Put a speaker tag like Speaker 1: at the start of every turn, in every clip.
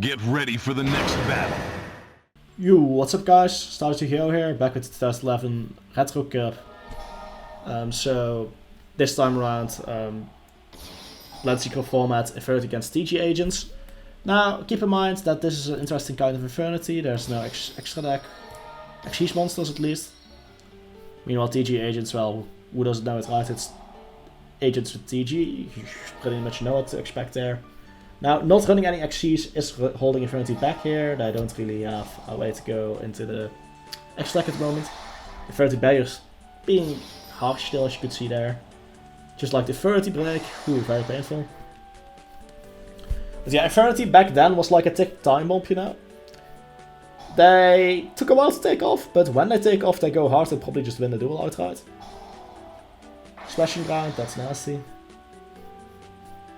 Speaker 1: Get ready for the next battle.
Speaker 2: Yo, what's up guys? Started Hero here, back with the 2011 Retro Cup. So this time around, let's Synchro format Infernity against TG agents. Now keep in mind that this is an interesting kind of Infernity. There's no extra deck, Xyz monsters at least. Meanwhile TG agents, well, who doesn't know it, right? It's agents with TG. You pretty much know what to expect there. Now, not running any Xyz is holding Infernity back here. They don't really have a way to go into the extra deck at the moment. Infernity barriers being harsh still, as you could see there. Just like the Infernity break. Ooh, very painful. But yeah, Infernity back then was like a tick time bomb, you know. They took a while to take off, but when they take off, they go hard and probably just win the duel outright. Smashing ground, that's nasty.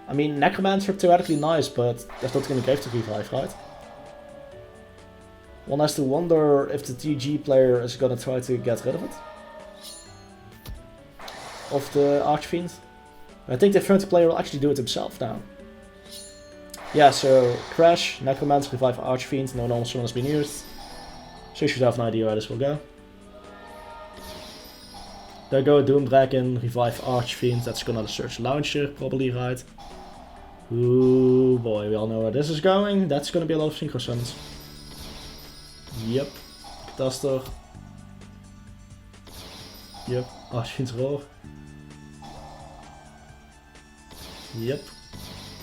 Speaker 2: I mean, Necromancer theoretically nice, but there's not going to grave to revive, right? One has to wonder if the TG player is going to try to get rid of it. Of the Archfiend. I think the Infernity player will actually do it himself now. Yeah, so Crash, Necromancer, revive Archfiend, no normal summon has been used. So you should have an idea where this will go. There go Doom Dragon, revive Archfiend, that's gonna search launcher, probably, right? Ooh boy, we all know where this is going. That's gonna be a lot of Synchro summons. Yep. Catastor. Yep. Archfiend's Roar. Yep.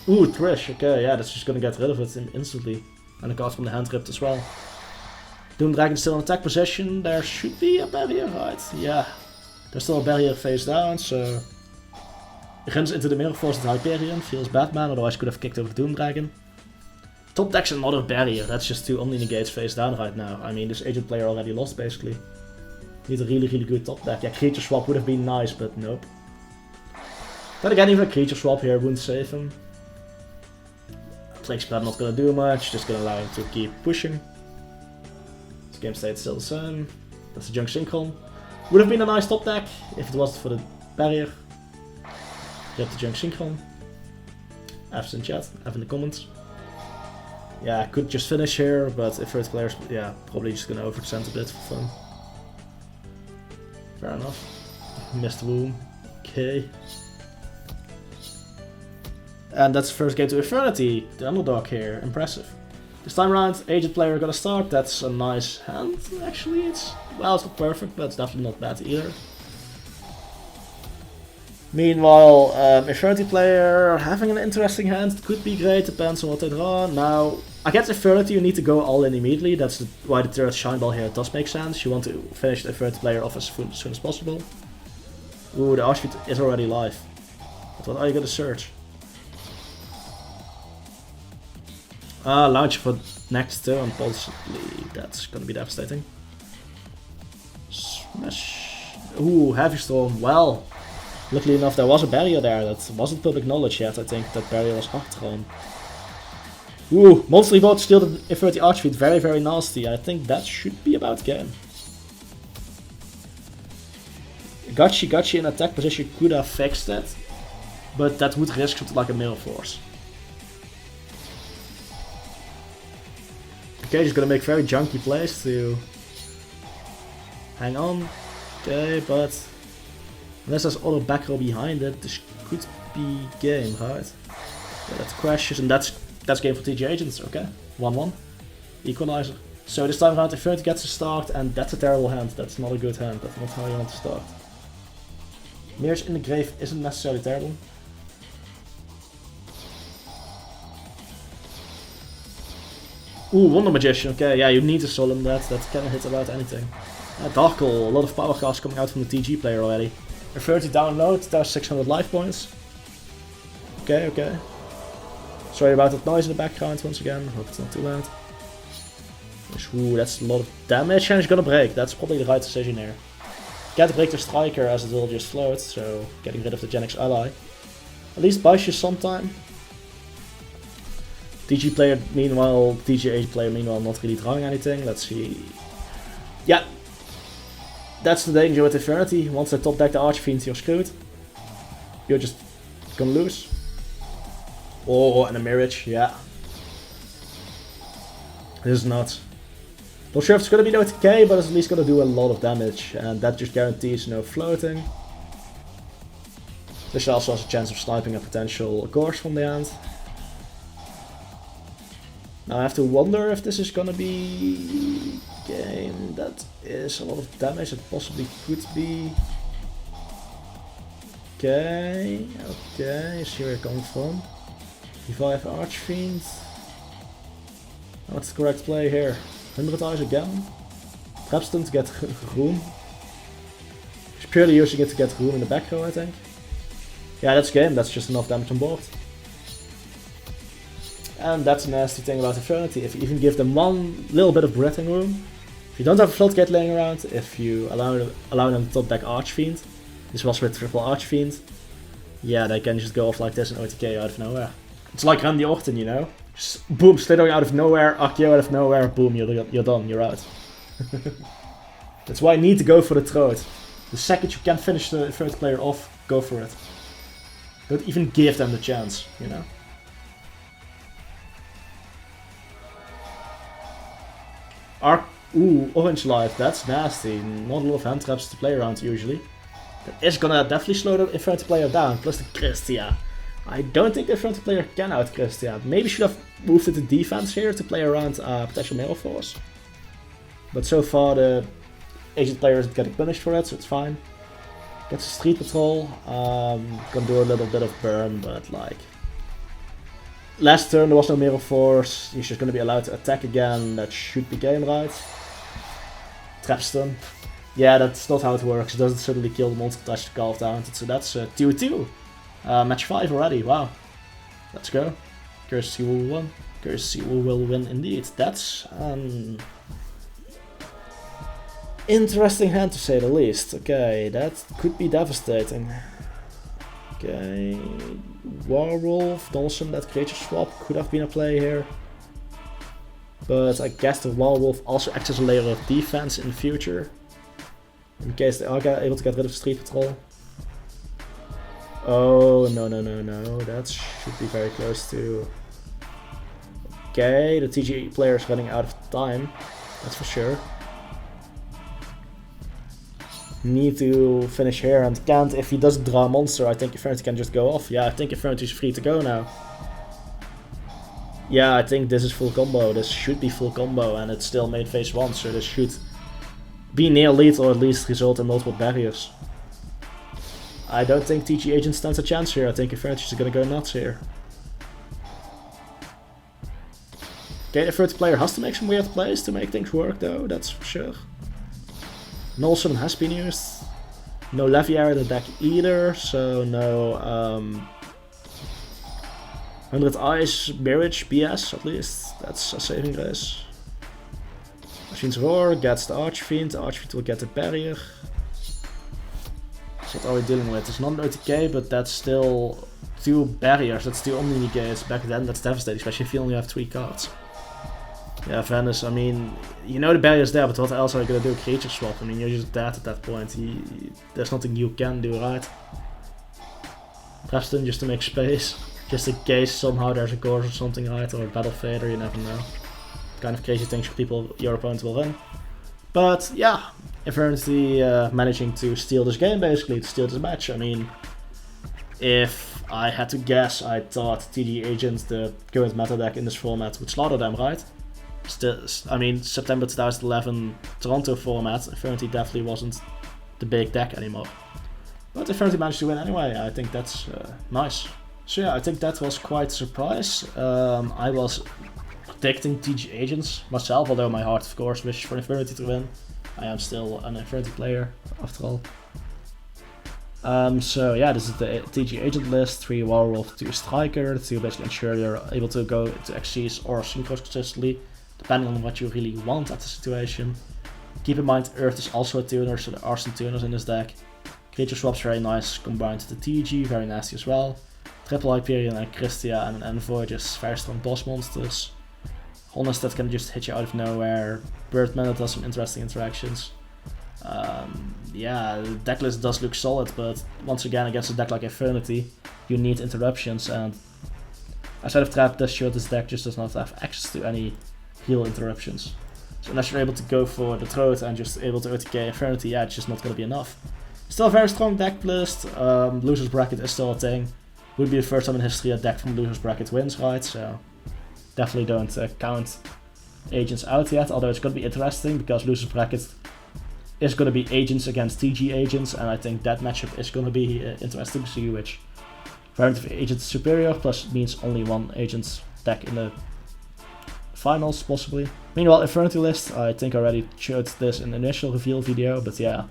Speaker 2: Ooh, Trish. Okay, yeah, that's just gonna get rid of it instantly. And a card from the hand ripped as well. Doom Dragon still in attack position. There should be a barrier, right? Yeah. There's still a barrier face down, so... He runs into the Mirror Force with Hyperion, feels Batman, otherwise could have kicked over Doom Dragon. Top deck's another barrier, that's just two Omni Negates face down right now. I mean, this agent player already lost basically. Need a really good top deck. Yeah, creature swap would have been nice, but nope. Then again, even a creature swap here wouldn't save him. Plague Spread not gonna do much, just gonna allow him to keep pushing. This game state's still the same. That's the Junk Synchro. Would have been a nice top deck if it wasn't for the barrier. You have the Junk Synchro. F in chat, F in the comments. Yeah, I could just finish here, but if first players, yeah, probably just gonna overextend a bit for fun. Fair enough. Missed Womb. Okay. And that's the first game to Infernity, the underdog here. Impressive. This time around, agent player gonna start. That's a nice hand, actually. It's, well, it's not perfect, but it's definitely not bad either. Meanwhile, Infernity player having an interesting hand. It could be great, depends on what they draw. Now, against Infernity, you need to go all in immediately. That's why the third Shine Ball here does make sense. You want to finish the Infernity player off as soon as possible. Ooh, the Archfiend is already live. But what are you gonna search? Launch for next turn, possibly. That's gonna be devastating. Smash. Ooh, Heavy Storm. Well, luckily enough, there was a barrier there. That wasn't public knowledge yet. I think that barrier was hard thrown. Ooh, Monster Revolt steal the Infernity Archfiend. Very nasty. I think that should be about game. Gotchi in attack position could have fixed it, but that would risk something like a Mirror Force. Okay, he's gonna make very junky plays to hang on. Okay, but unless there's other back row behind it, this could be game, right? Yeah, that crashes, and that's game for TG agents. Okay, 1-1, equalizer. So this time around, Infernity gets a start, and that's a terrible hand. That's not a good hand. That's not how you want to start. Mirrors in the grave isn't necessarily terrible. Ooh, Wonder Magician, okay, yeah, you need to solemn that can hit about anything. Darkle, a lot of power cards coming out from the TG player already. Infernity download, there's 600 life points. Okay. Sorry about that noise in the background once again, hope it's not too loud. Ooh, that's a lot of damage and he's gonna break, that's probably the right decision here. Can't break the Striker as it will just float, so getting rid of the Gen X ally. At least buys you some time. TG player, meanwhile, TG player, meanwhile, not really drawing anything. Let's see. Yeah, that's the danger with Infernity. Once they top deck the Archfiend, you're screwed. You're just gonna lose. Oh, and a Mirage, yeah. This is not. Not sure if it's gonna be no TK, but it's at least gonna do a lot of damage, and that just guarantees no floating. This also has a chance of sniping a potential course from the end. Now I have to wonder if this is gonna be a game that is a lot of damage. It possibly could be. Okay, I see where you're coming from. Revive Archfiend. What's the correct play here? 100 eyes again. Trapstone to get room. He's purely using it to get room in the back row, I think. Yeah, that's game. That's just enough damage on board. And that's a nasty thing about Infernity. If you even give them one little bit of breathing room, if you don't have a floodgate laying around, if you allow them to top deck Archfiend, this was with triple Archfiend, yeah, they can just go off like this and OTK out of nowhere. It's like Randy Orton, you know? Just boom, Slither out of nowhere, Akio out of nowhere, boom, you're done, you're out. That's why I need to go for the throat. The second you can finish the Infernity player off, go for it. Don't even give them the chance, you know? Ooh, Orange Light, that's nasty. Not a lot of hand traps to play around usually. That is gonna definitely slow the Infernity player down, plus the Christia. I don't think the Infernity player can out Christia. Maybe should have moved it to defense here to play around potential Mirror Force. But so far the Agent player isn't getting punished for it, so it's fine. Gets a Street Patrol, can do a little bit of burn, but like... Last turn there was no Mirror Force, he's just gonna be allowed to attack again, that should be game right. Trapstone. Yeah, that's not how it works, it doesn't suddenly kill the monster touch to calf down, so that's 2-2. Match 5 already, wow. Let's go. Curious to see who will win. Curious to see who will win indeed. That's interesting hand to say the least. Okay, that could be devastating. Okay, Warwolf, Donaldson, that creature swap could have been a play here. But I guess the Warwolf also acts as a layer of defense in the future. In case they are able to get rid of Street Patrol. Oh, no, that should be very close to... Okay, the TG player is running out of time, that's for sure. Need to finish here and can't. If he doesn't draw a monster, I think Infernity can just go off. Yeah, I think Infernity is free to go now. Yeah, I think this is full combo. This should be full combo and it's still made phase 1, so this should be near lead or at least result in multiple barriers. I don't think TG Agent stands a chance here. I think Infernity is gonna go nuts here. Okay, the Infernity player has to make some weird plays to make things work though, that's for sure. Nolson has been used. No Leviar in the deck either, so no 100 Eyes, Mirage, BS at least. That's a saving grace. Machine's Roar gets the Archfiend will get the barrier. So what are we dealing with? It's not an OTK, but that's still 2 barriers, that's 2 Omni negates. Back then that's devastating, especially if you only have 3 cards. Yeah, Venice, I mean, you know the barrier's there, but what else are you gonna do? Creature swap, I mean, you're just dead at that point. There's nothing you can do, right? Preston just to make space, just in case somehow there's a course or something, right? Or a Battle Fader, you never know. Kind of crazy things people your opponent will win. But yeah, Infernity managing to steal this game basically, to steal this match. I mean, if I had to guess, I thought TG Agent, the current meta deck in this format, would slaughter them, right? Still, I mean, September 2011 Toronto format, Infernity definitely wasn't the big deck anymore. But Infernity managed to win anyway, I think that's nice. So yeah, I think that was quite a surprise. I was predicting TG Agents myself, although my heart of course wishes for Infernity to win. I am still an Infernity player, after all. So yeah, this is the TG Agent list, 3 Warwolf, 2 Striker, to basically ensure you're able to go to Xyz or Synchros consistently, depending on what you really want at the situation. Keep in mind Earth is also a tuner, so there are some tuners in this deck. Creature swaps very nice, combined to the TG, very nasty as well. Triple Hyperion and Christia and an Envoy, just very strong boss monsters. Honest that can just hit you out of nowhere. Birdman that does some interesting interactions. Yeah, the decklist does look solid, but once again against a deck like Infernity, you need interruptions, and outside of Trap, this deck just does not have access to any real interruptions. So unless you're able to go for the throat and just able to OTK Infernity, yeah, it's just not going to be enough. Still a very strong deck list. Loser's Bracket is still a thing. Would be the first time in history a deck from Loser's Bracket wins, right? So definitely don't count Agents out yet, although it's going to be interesting because Loser's Bracket is going to be Agents against TG Agents, and I think that matchup is going to be interesting to see which variant of Agent is superior, plus means only one Agent's deck in the finals, possibly. Meanwhile, Infernity list, I think I already showed this in the initial reveal video, but yeah.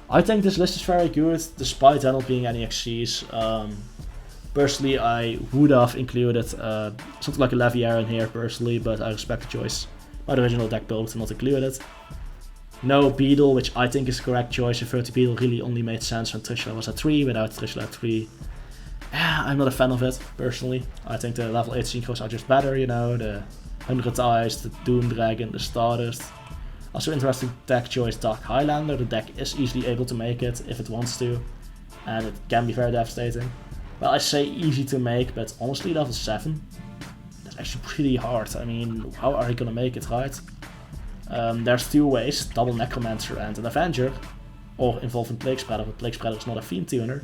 Speaker 2: I think this list is very good, despite there not being any XCs. Personally, I would have included something like a Leviair in here, personally, but I respect the choice by the original deck build to not include it. No Beetle, which I think is the correct choice. Infernity Beetle really only made sense when Trishula was at 3, without Trishula at 3. Yeah, I'm not a fan of it, personally. I think the level 8 Synchros are just better, you know, the 100 Eyes, the Doom Dragon, the Stardust. Also interesting deck choice, Dark Highlander. The deck is easily able to make it if it wants to, and it can be very devastating. Well, I say easy to make, but honestly level 7, that's actually pretty hard. I mean, how are you gonna make it, right? There's two ways, double Necromancer and an Avenger, or involving Plague Spreader, but Plague Spreader is not a Fiend Tuner.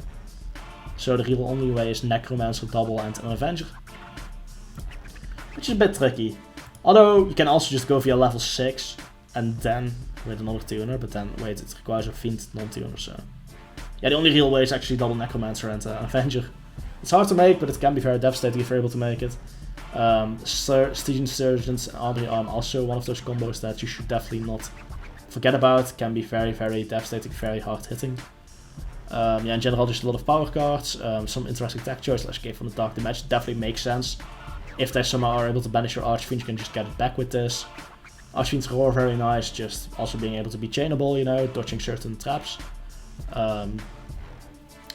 Speaker 2: So the real only way is Necromancer, double, and an Avenger. Which is a bit tricky. Although, you can also just go via level 6, and then with another tuner, but then, wait, it requires a Fiend non-tuner, so... Yeah, the only real way is actually double Necromancer and an Avenger. It's hard to make, but it can be very devastating if you're able to make it. Stygian Surgeons and Armory Arm also one of those combos that you should definitely not forget about. Can be very, very devastating, very hard hitting. Yeah, in general, just a lot of power cards, some interesting tech choice, like Escape from the Dark Dimension definitely makes sense. If they somehow are able to banish your Archfiend, you can just get it back with this. Archfiend's Roar, very nice, just also being able to be chainable, you know, dodging certain traps.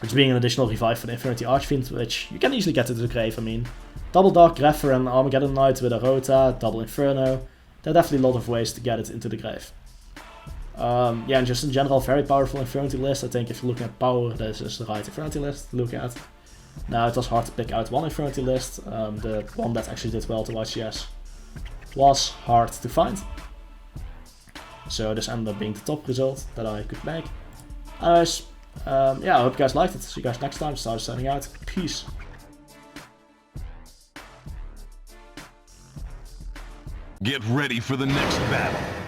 Speaker 2: Which being an additional revive for the Infernity Archfiend, which you can easily get to the grave, I mean. Double Dark Greffer and Armageddon Knight with a Rota, double Inferno. There are definitely a lot of ways to get it into the grave. Yeah, and just in general, very powerful Infernity list. I think if you're looking at power, this is the right Infernity list to look at. Now, it was hard to pick out one Infernity list. The one that actually did well to YCS was hard to find. So this ended up being the top result that I could make. Anyways, yeah, I hope you guys liked it. See you guys next time. Start signing out. Peace.
Speaker 1: Get ready for the next battle.